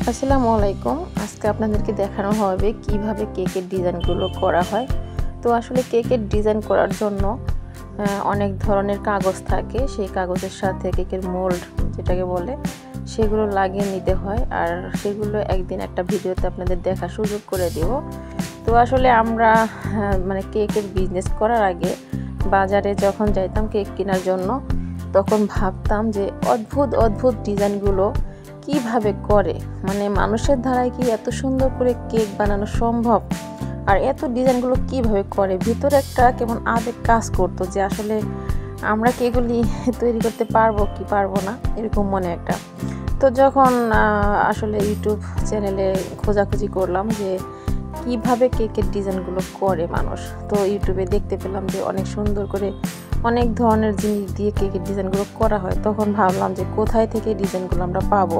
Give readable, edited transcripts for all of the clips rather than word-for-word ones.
আসসালামু আলাইকুম। আজকে আপনাদেরকে দেখানো হবে কিভাবে কেকের ডিজাইনগুলো করা হয়। তো আসলে কেকের ডিজাইন করার জন্য অনেক ধরনের কাগজ থাকে। সেই কাগজের সাথে কেকের মোল্ড যেটাকে বলে সেগুলো লাগিয়ে নিতে হয়, আর সেগুলো একদিন একটা ভিডিওতে আপনাদের দেখার সুযোগ করে দেব। তো আসলে আমরা মানে কেকের বিজনেস করার আগে বাজারে যখন যাইতাম কেক কেনার জন্য, তখন ভাবতাম যে অদ্ভুত অদ্ভুত ডিজাইনগুলো কিভাবে করে, মানে মানুষের ধারায় কি এত সুন্দর করে কেক বানানো সম্ভব, আর এত ডিজাইনগুলো কিভাবে করে। ভিতরে একটা কেমন আবেগ কাজ করতো যে আসলে আমরা কি এগুলি তৈরি করতে পারবো কি পারবো না, এরকম মনে একটা। তো যখন আসলে ইউটিউব চ্যানেলে খোঁজাখুঁজি করলাম যে কিভাবে কেকের ডিজাইনগুলো করে মানুষ, তো ইউটিউবে দেখতে পেলাম যে অনেক সুন্দর করে অনেক ধরনের জিনিস দিয়ে কেকের ডিজাইনগুলো করা হয়। তখন ভাবলাম যে কোথায় থেকে ডিজাইনগুলো আমরা পাবো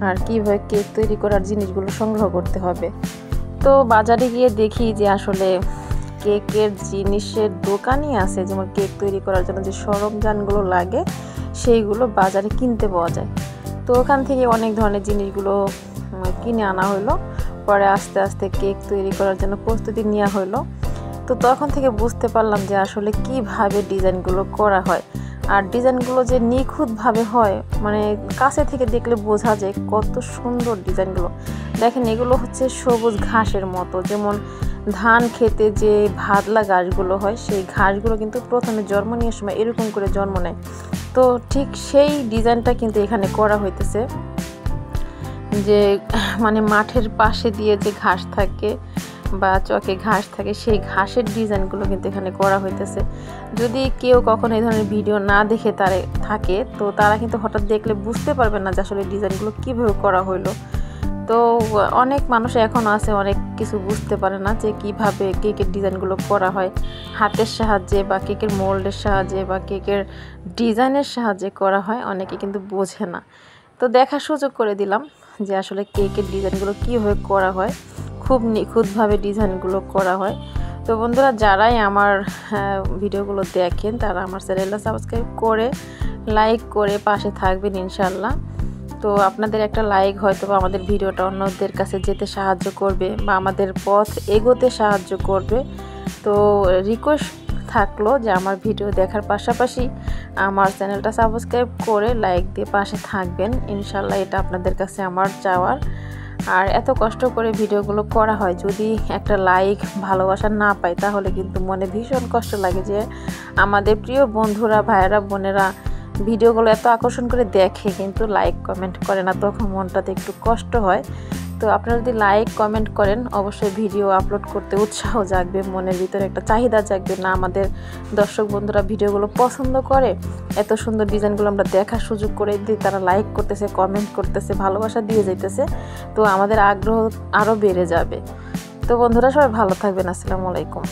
আর কীভাবে কেক তৈরি করার জিনিসগুলো সংগ্রহ করতে হবে। তো বাজারে গিয়ে দেখি যে আসলে কেকের জিনিসের দোকানই আছে, যেমন কেক তৈরি করার জন্য যে সরঞ্জামগুলো লাগে সেইগুলো বাজারে কিনতে পাওয়া যায়। তো ওখান থেকে অনেক ধরনের জিনিসগুলো কিনে আনা হলো। পরে আস্তে আস্তে কেক তৈরি করার জন্য প্রস্তুতি নেওয়া হলো। তো তখন থেকে বুঝতে পারলাম যে আসলে কিভাবে ডিজাইনগুলো করা হয়, আর ডিজাইনগুলো যে নিখুঁতভাবে হয়, মানে কাছে থেকে দেখলে বোঝা যায় কত সুন্দর ডিজাইনগুলো। দেখেন, এগুলো হচ্ছে সবুজ ঘাসের মতো, যেমন ধান খেতে যে ভাদলা ঘাসগুলো হয় সেই ঘাসগুলো কিন্তু প্রথমে জন্ম নেওয়ার সময় এরকম করে জন্ম নেয়। তো ঠিক সেই ডিজাইনটা কিন্তু এখানে করা হইতেছে, যে মানে মাঠের পাশে দিয়ে যে ঘাস থাকে বা চকে ঘাস থাকে সেই ঘাসের ডিজাইনগুলো কিন্তু এখানে করা হইতেছে। যদি কেউ কখনো এই ধরনের ভিডিও না দেখে থাকে, তো তারা কিন্তু হঠাৎ দেখলে বুঝতে পারবে না যে আসলে ডিজাইনগুলো কীভাবে করা হইলো। তো অনেক মানুষ এখনও আছে অনেক কিছু বুঝতে পারে না যে কিভাবে কেকের ডিজাইনগুলো করা হয়, হাতের সাহায্যে বা কেকের মোল্ডের সাহায্যে বা কেকের ডিজাইনের সাহায্যে করা হয়, অনেকে কিন্তু বোঝে না। তো দেখার সুযোগ করে দিলাম যে আসলে কেকের ডিজাইনগুলো কীভাবে করা হয়, খুব নিখুঁতভাবে ডিজাইনগুলো করা হয়। তো বন্ধুরা, যারাই আমার ভিডিওগুলো দেখেন তারা আমার চ্যানেলটা সাবস্ক্রাইব করে লাইক করে পাশে থাকবেন ইনশাল্লাহ। তো আপনাদের একটা লাইক হয়তো বা আমাদের ভিডিওটা অন্যদের কাছে যেতে সাহায্য করবে বা আমাদের পথ এগোতে সাহায্য করবে। তো রিকোয়েস্ট থাকলো যে আমার ভিডিও দেখার পাশাপাশি আমার চ্যানেলটা সাবস্ক্রাইব করে লাইক দিয়ে পাশে থাকবেন ইনশাল্লাহ, এটা আপনাদের কাছে আমার চাওয়ার। আর এত কষ্ট করে ভিডিওগুলো করা হয়, যদি একটা লাইক ভালোবাসা না পাই তাহলে কিন্তু মনে ভীষণ কষ্ট লাগে যে আমাদের প্রিয় বন্ধুরা ভাইয়েরা বোনেরা ভিডিওগুলো এত আকর্ষণ করে দেখে কিন্তু লাইক কমেন্ট করে না, তখন মনটাতে একটু কষ্ট হয়। তো আপনারা যদি লাইক কমেন্ট করেন অবশ্যই ভিডিও আপলোড করতে উৎসাহ জাগবে, মনের ভিতরে একটা চাহিদা জাগবে, না আমাদের দর্শক বন্ধুরা ভিডিওগুলো পছন্দ করে, এত সুন্দর ডিজাইনগুলো আমরা দেখার সুযোগ করে দিই, তারা লাইক করতেছে, কমেন্ট করতেছে, ভালোবাসা দিয়ে যাইতেছে, তো আমাদের আগ্রহ আরও বেড়ে যাবে। তো বন্ধুরা, সবাই ভালো থাকবেন। আসসালামু আলাইকুম।